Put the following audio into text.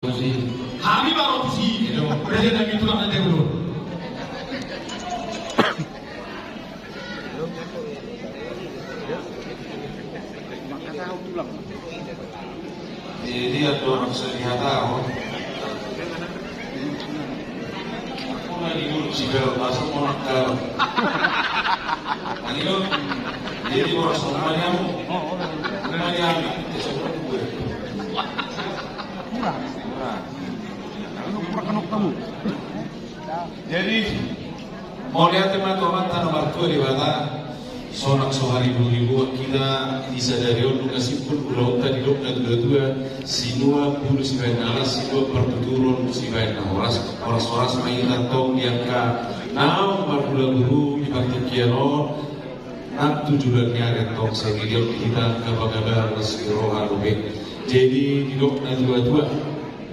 Kami baru opsi, presiden itu nanti dulu. Jadi ada orang saya tahu. Aku lagi dulu sih kalau masuk mau nakal. Ani lo, jadi orang semuanya mu, semuanya jadi mau lihat teman-teman tanah martua di bata sonak sohari 2000 kita disadari untuk kasih pun ulau tadi dok dan dua sinua pun sebenarnya sinua pertuturun sebenarnya oras main atau diangka naum berdua guru di batu kiano nak tujuannya rentong saya video kita kabar-kabar masih roh jadi di dok dan dua